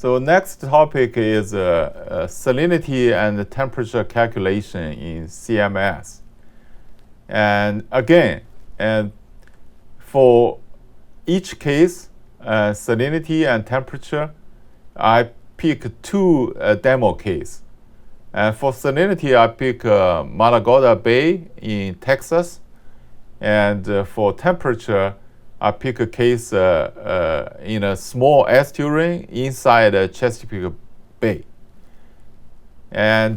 So next topic is salinity and temperature calculation in CMS. And again, for each case, salinity and temperature, I pick two demo cases. And for salinity, I pick Matagorda Bay in Texas. And for temperature, I pick a case in a small estuary inside Chesapeake Bay. And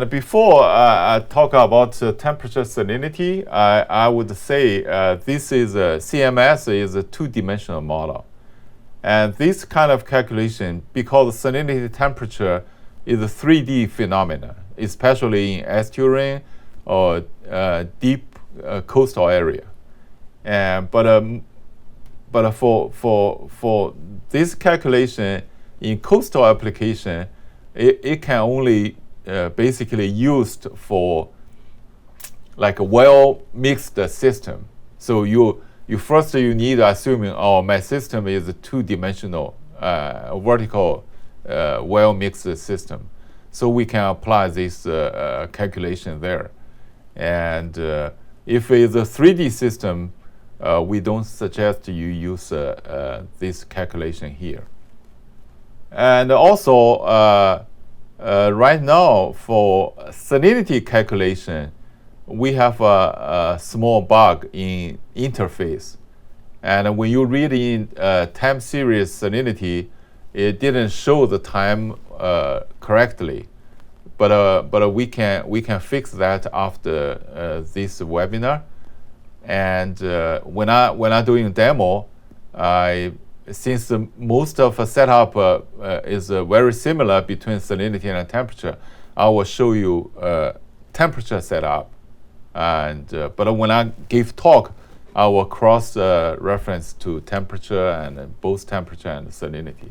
before I talk about temperature salinity, I would say this is CMS is a two-dimensional model. And this kind of calculation, because salinity temperature is a 3D phenomenon, especially in estuarine or deep coastal area. But for this calculation in coastal application, it can only basically used for like a well-mixed system. So you need assuming my system is a two-dimensional vertical well-mixed system. So we can apply this calculation there. And if it's a 3D system, we don't suggest you use this calculation here. And also, right now for salinity calculation, we have a small bug in interface. And when you read in time series salinity, it didn't show the time correctly. But we can fix that after this webinar. And when I'm doing demo, since most of the setup is very similar between salinity and temperature, I will show you temperature setup. And but when I give talk, I will cross reference to temperature and both temperature and salinity.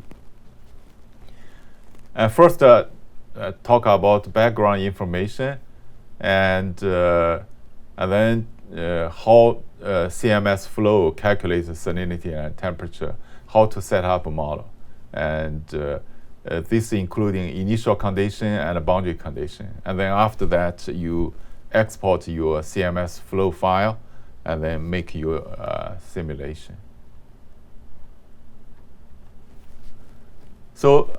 And first, talk about background information, and then how CMS-Flow calculates salinity and temperature, how to set up a model, and this including initial condition and boundary condition. And then after that, you export your CMS-Flow file and then make your simulation. So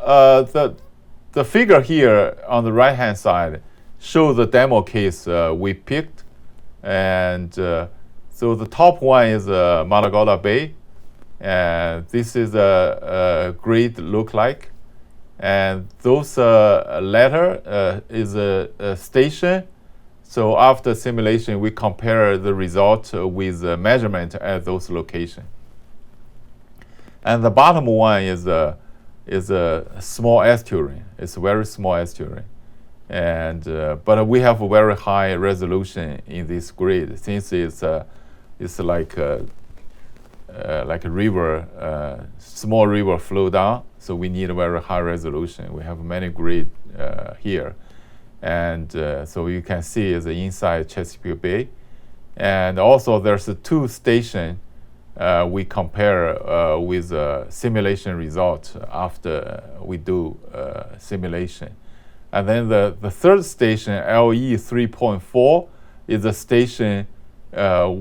the figure here on the right-hand side shows the demo case we picked. And so the top one is Matagorda Bay. And this is a grid look like. And those letter is a station. So after simulation, we compare the result with measurement at those locations. And the bottom one is a small estuary. It's a very small estuary. And but we have a very high resolution in this grid since it's like a river, small river flow down. So we need a very high resolution. We have many grid here, and so you can see it's inside Chesapeake Bay, and also there's a two station we compare with simulation result after we do simulation. And then the third station, LE 3.4, is a station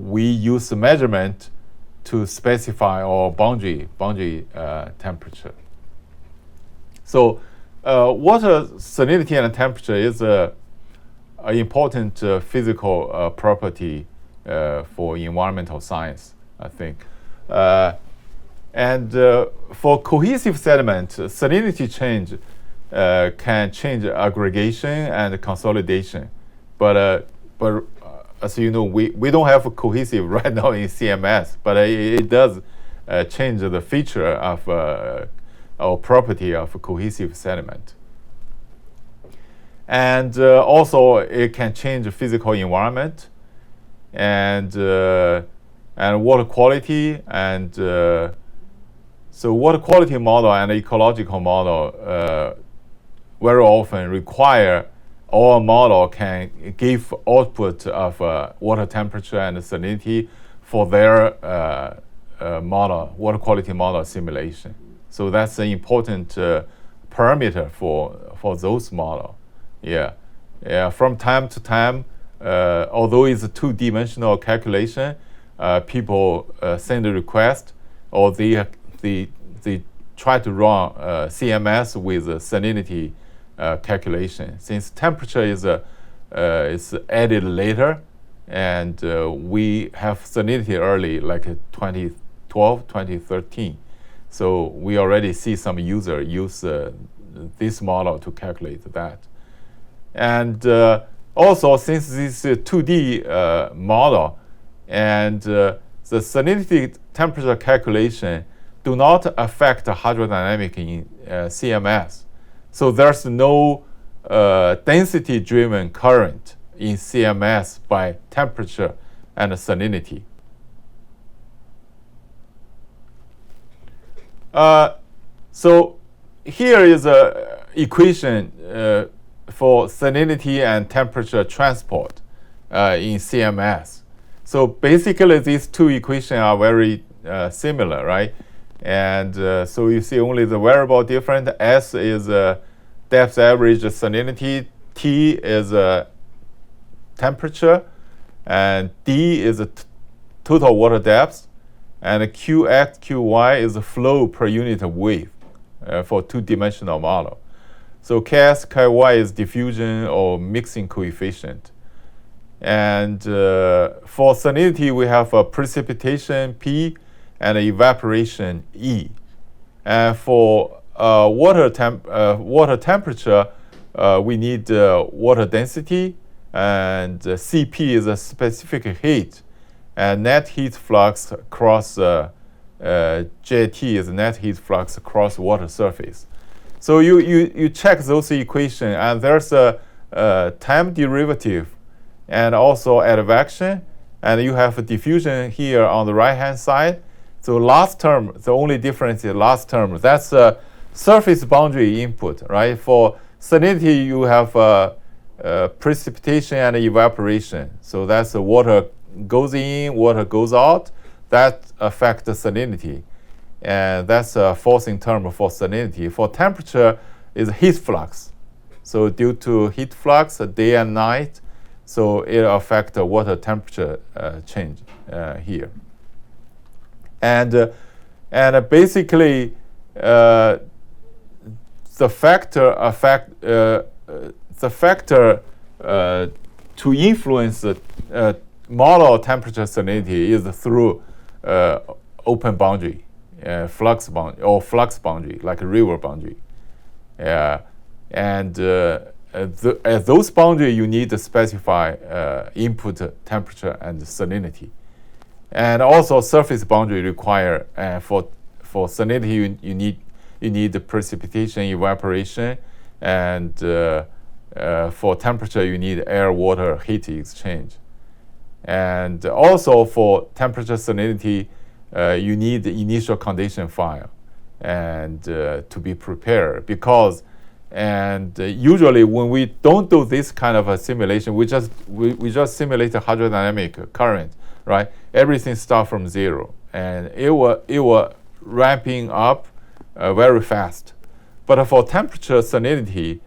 we use measurement to specify our boundary temperature. So water salinity and temperature is an important physical property for environmental science, I think. And for cohesive sediment, salinity change can change aggregation and consolidation, but as you know, we don't have a cohesive right now in CMS, but it does change the feature of or property of a cohesive sediment, and also it can change the physical environment and water quality, and so water quality model and ecological model very often require our model can give output of water temperature and salinity for their model, water quality model simulation. So that's an important parameter for those model. Yeah. From time to time, although it's a two-dimensional calculation, people send a request, or they try to run CMS with salinity calculation. Since temperature is added later, and we have salinity early, like 2012, 2013. So we already see some user use this model to calculate that. And also, since this is a 2D model, and the salinity temperature calculation do not affect hydrodynamic in CMS. So there's no density-driven current in CMS by temperature and salinity. So here is an equation for salinity and temperature transport in CMS. So basically, these two equations are very similar, right? And so you see only the variable different. S is depth average salinity, T is temperature, and D is total water depth, and Qx, Qy is flow per unit of wave for two-dimensional model. So Ks, Ky is diffusion or mixing coefficient. And for salinity, we have a precipitation P and evaporation E. And for water temperature, we need water density, and Cp is a specific heat, and net heat flux across Jt is net heat flux across water surface. So you check those equations, and there's a time derivative and also advection, and you have a diffusion here on the right-hand side. So last term, the only difference is last term. That's a surface boundary input, right? For salinity, you have precipitation and evaporation. So that's the water goes in, water goes out. That affects the salinity. And that's a forcing term for salinity. For temperature, is heat flux. So due to heat flux, day and night, so it affects the water temperature change here. And basically, the factor to influence the model temperature salinity is through open boundary, flux boundary, or flux boundary, like a river boundary. And at those boundaries, you need to specify input temperature and salinity. And also, surface boundary require for salinity you need the precipitation, evaporation, and for temperature you need air-water heat exchange. And also for temperature salinity, you need the initial condition file and to be prepared, because usually when we don't do this kind of a simulation, we just simulate a hydrodynamic current, right? Everything starts from zero, and it will ramping up very fast. But for temperature salinity,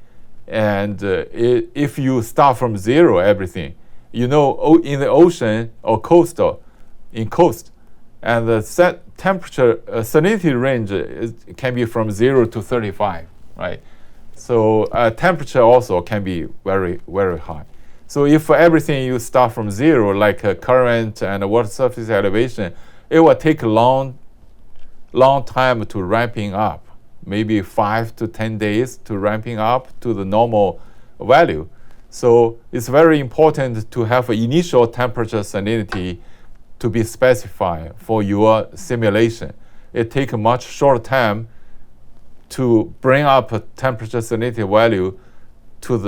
and if you start from zero, everything, in the ocean or coastal, and the set temperature salinity range can be from 0 to 35, right? So temperature also can be very, very high. So if everything you start from zero, like current and water surface elevation, it will take a long time to ramping up, maybe 5 to 10 days to ramping up to the normal value. So it's very important to have an initial temperature salinity to be specified for your simulation. It takes a much shorter time to bring up a temperature salinity value to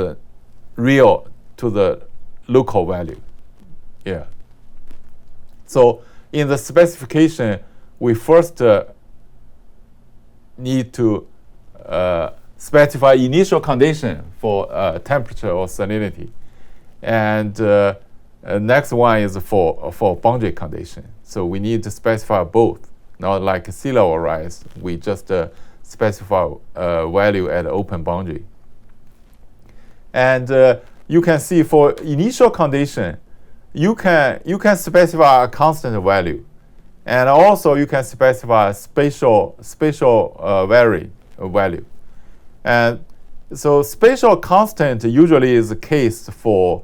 the local value. Yeah. So in the specification, we first need to specify initial condition for temperature or salinity, and next one is for boundary condition. So we need to specify both. Not like sea level rise, we just specify value at open boundary. And you can see for initial condition, you can specify a constant value, and also you can specify spatial vary value. And so spatial constant usually is the case for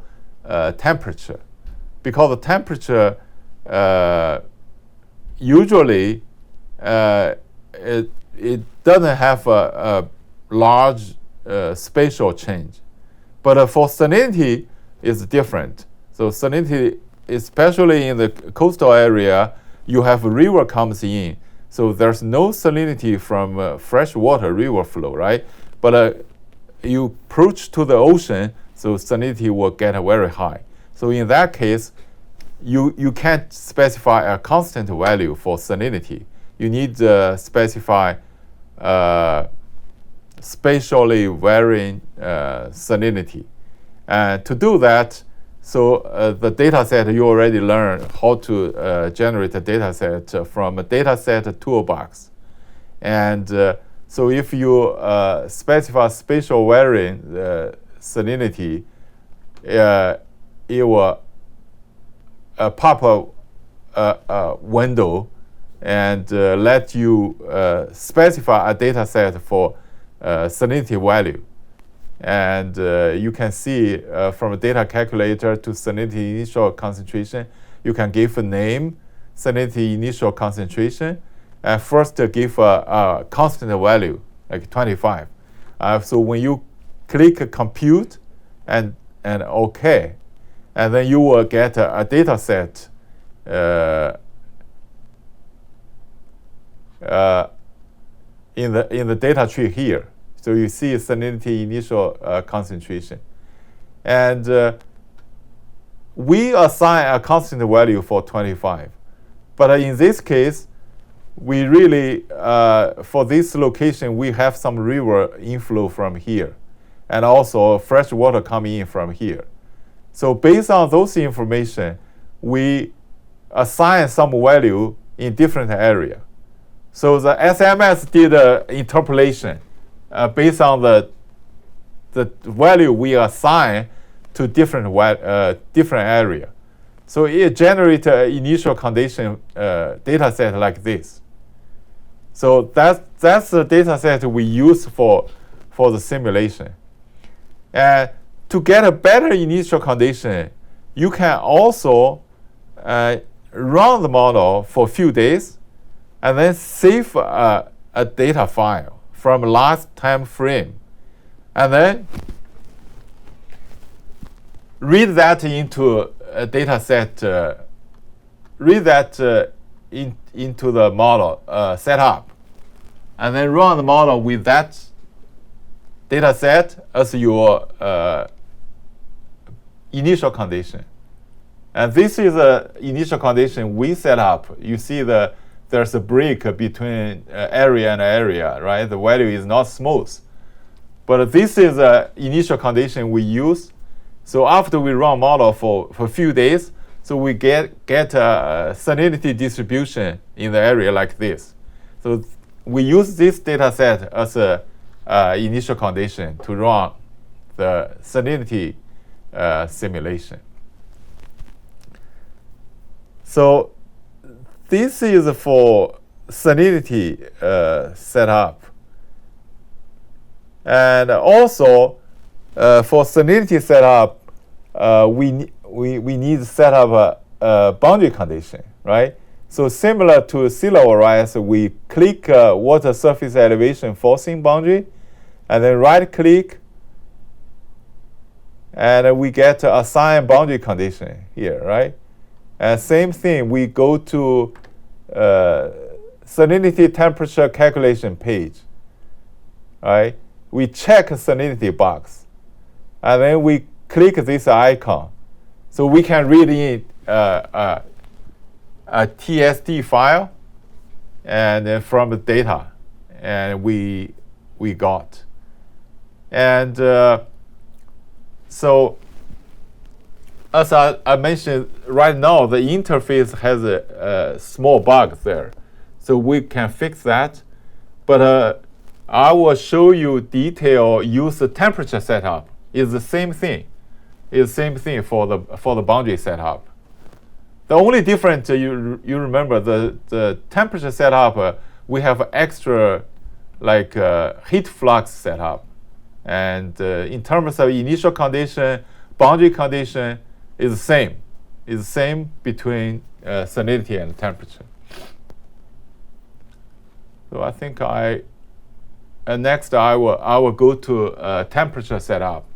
temperature, because the temperature usually it doesn't have a large spatial change. But for salinity, it's different. So salinity, especially in the coastal area, you have a river comes in. So there's no salinity from freshwater river flow, right? But you approach to the ocean, so salinity will get very high. So in that case, you can't specify a constant value for salinity. You need to specify spatially varying salinity. And to do that, so the data set, you already learned how to generate a data set from a data set toolbox. And so if you specify spatial varying salinity, it will pop a window and let you specify a data set for salinity value. And you can see from a data calculator to salinity initial concentration, you can give a name, salinity initial concentration, and first give a constant value, like 25. So when you click compute and OK, and then you will get a data set in the data tree here. So you see salinity initial concentration. And we assign a constant value for 25. But in this case, we really, for this location, we have some river inflow from here, and also fresh water coming in from here. So based on those information, we assign some value in different area. So the SMS did an interpolation based on the value we assign to different area. So it generates an initial condition data set like this. So that's the data set we use for the simulation. And to get a better initial condition, you can also run the model for a few days and then save a data file from last time frame, and then read that into a data set, read that into the model setup, and then run the model with that data set as your initial condition. And this is the initial condition we set up. You see there's a break between area and area, right? The value is not smooth. But this is the initial condition we use. So after we run model for a few days, so we get a salinity distribution in the area like this. So we use this data set as a initial condition to run the salinity simulation. So this is for salinity setup. And also for salinity setup, we need to set up a boundary condition, right? So similar to sea level rise, we click water surface elevation forcing boundary, and then right click, and we get assign boundary condition here, right? And same thing, we go to salinity temperature calculation page, right? We check salinity box, and then we click this icon. So we can read in a TSD file, and then from the data, and we got. And so as I mentioned, right now the interface has a small bug there, so we can fix that. But I will show you detail use the temperature setup. It's the same thing. It's the same thing for the boundary setup. The only difference you remember the temperature setup we have extra like heat flux setup, and in terms of initial condition, boundary condition is the same. It's the same between salinity and temperature. So I think next I will go to temperature setup.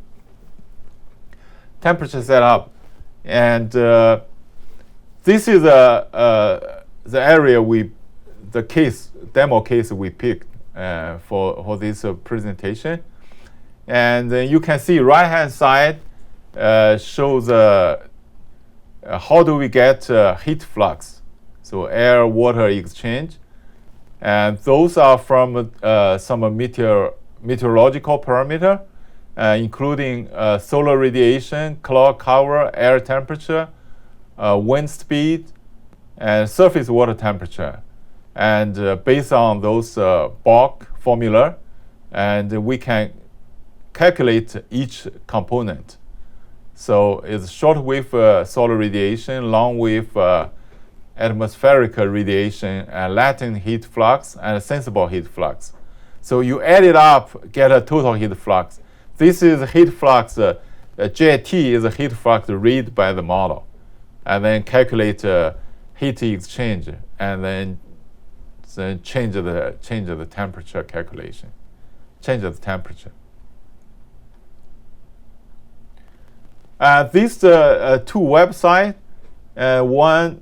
Temperature setup, and this is the area demo case we picked for this presentation, and you can see right hand side shows how do we get heat flux, so air water exchange, and those are from some meteorological parameter, including solar radiation, cloud cover, air temperature, wind speed, and surface water temperature. And based on those bulk formula, and we can calculate each component. So it's short wave solar radiation, long wave atmospheric radiation, latent heat flux, and sensible heat flux. So you add it up, get a total heat flux. This is heat flux, JT is a heat flux read by the model, and then calculate heat exchange, and then change the temperature calculation, change the temperature. These two websites, one,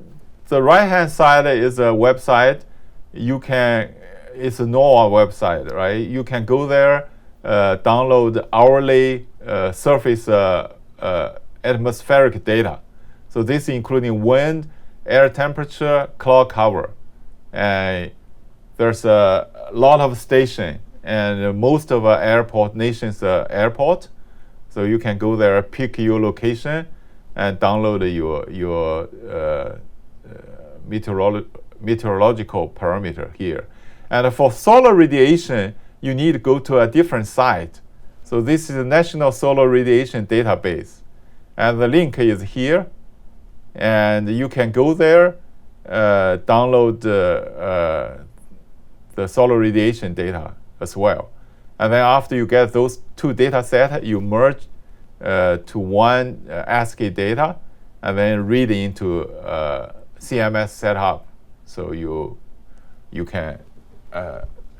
the right hand side is a website. It's a NOAA website, right? You can go there, download hourly surface atmospheric data. So this including wind, air temperature, cloud cover. There's a lot of stations, and most of nation's airport. So you can go there, pick your location, and download your meteorological parameter here. And for solar radiation, you need to go to a different site. So this is the National Solar Radiation Database, and the link is here. And you can go there, download the solar radiation data as well. And then after you get those two data sets, you merge to one ASCII data, and then read into CMS setup, so you can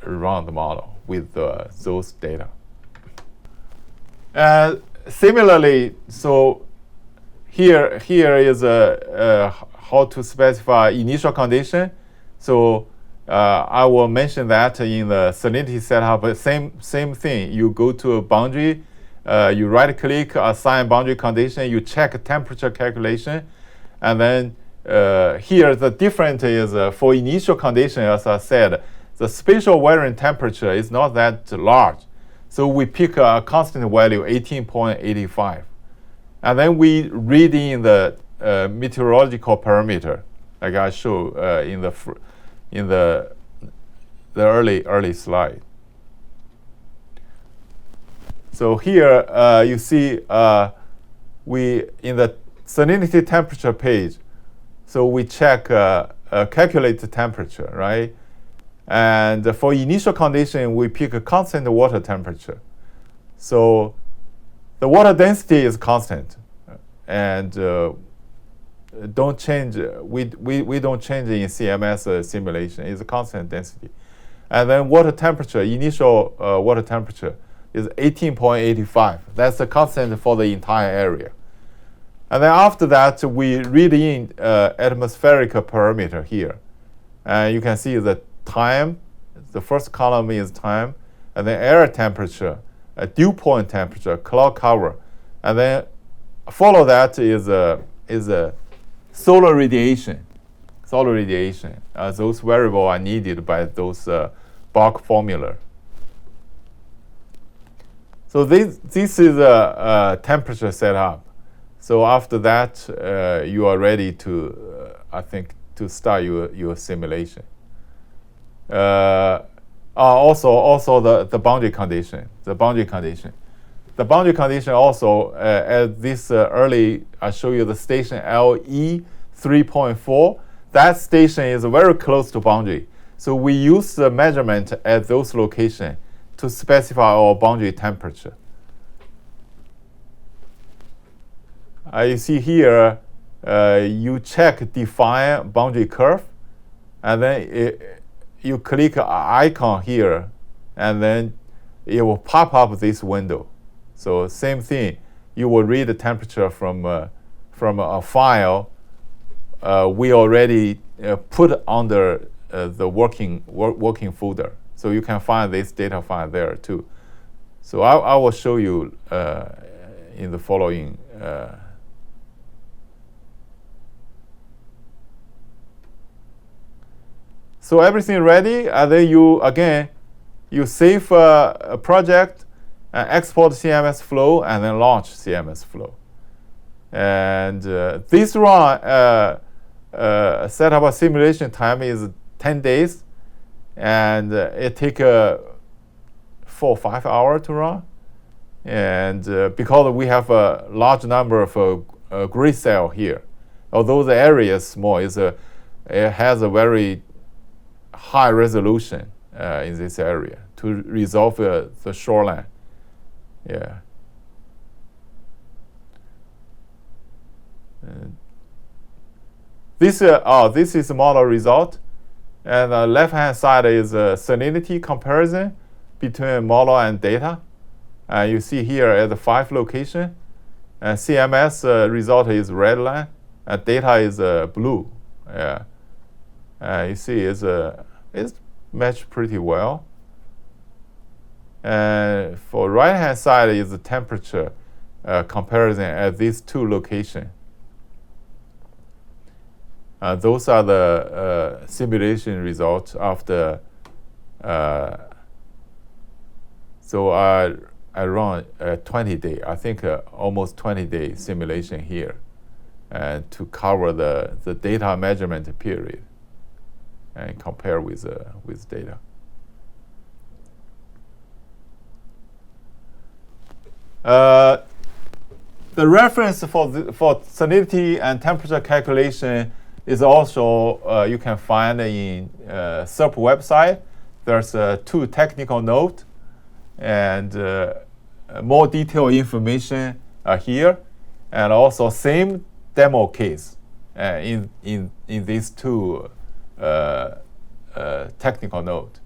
run the model with those data. Similarly, so here is how to specify initial condition. So I will mention that in the salinity setup, but same thing. You go to a boundary, you right click, assign boundary condition, you check temperature calculation, and then here the difference is for initial condition, as I said, the spatial varying temperature is not that large. So we pick a constant value, 18.85. And then we read in the meteorological parameter, like I showed in the early slide. So here you see we in the salinity temperature page. So we check calculate the temperature, right? And for initial condition, we pick a constant water temperature. So the water density is constant, and don't change. We don't change in CMS simulation. It's a constant density, and then water temperature, initial water temperature is 18.85. That's the constant for the entire area. And then after that, we read in atmospheric parameter here, and you can see the time. The first column is time, and then air temperature, dew point temperature, cloud cover, and then follow that is a solar radiation. Solar radiation. Those variables are needed by those bulk formula. So this is a temperature setup. So after that, you are ready to, I think, to start your simulation. Also the boundary condition. The boundary condition also at this early. I show you the station LE 3.4. That station is very close to boundary. So we use the measurement at those locations to specify our boundary temperature. You see here, you check define boundary curve, and then you click an icon here, and then it will pop up this window. So same thing, you will read the temperature from a file we already put under the working folder. So you can find this data file there too. So I will show you in the following. So everything ready, and then you save a project, export CMS-Flow, and then launch CMS-Flow. And this run setup a simulation time is 10 days, and it takes 4 or 5 hours to run. And because we have a large number of grid cell here, although the area is small, it has a very high resolution in this area to resolve the shoreline. Yeah. This is the model result, and the left-hand side is a salinity comparison between model and data. You see here at the 5 location, and CMS result is red line, and data is blue. Yeah. You see it's matched pretty well. And for right-hand side is the temperature comparison at these 2 locations. Those are the simulation results after. So I run 20 day, I think almost 20-day simulation here, and to cover the data measurement period and compare with data. The reference for salinity and temperature calculation is also you can find in SERP website. There's 2 technical notes, and more detailed information here, and also same demo case in these 2 technical notes.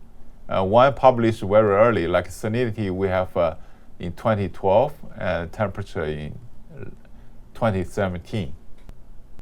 One published very early, like salinity we have in 2012, and temperature in 2017.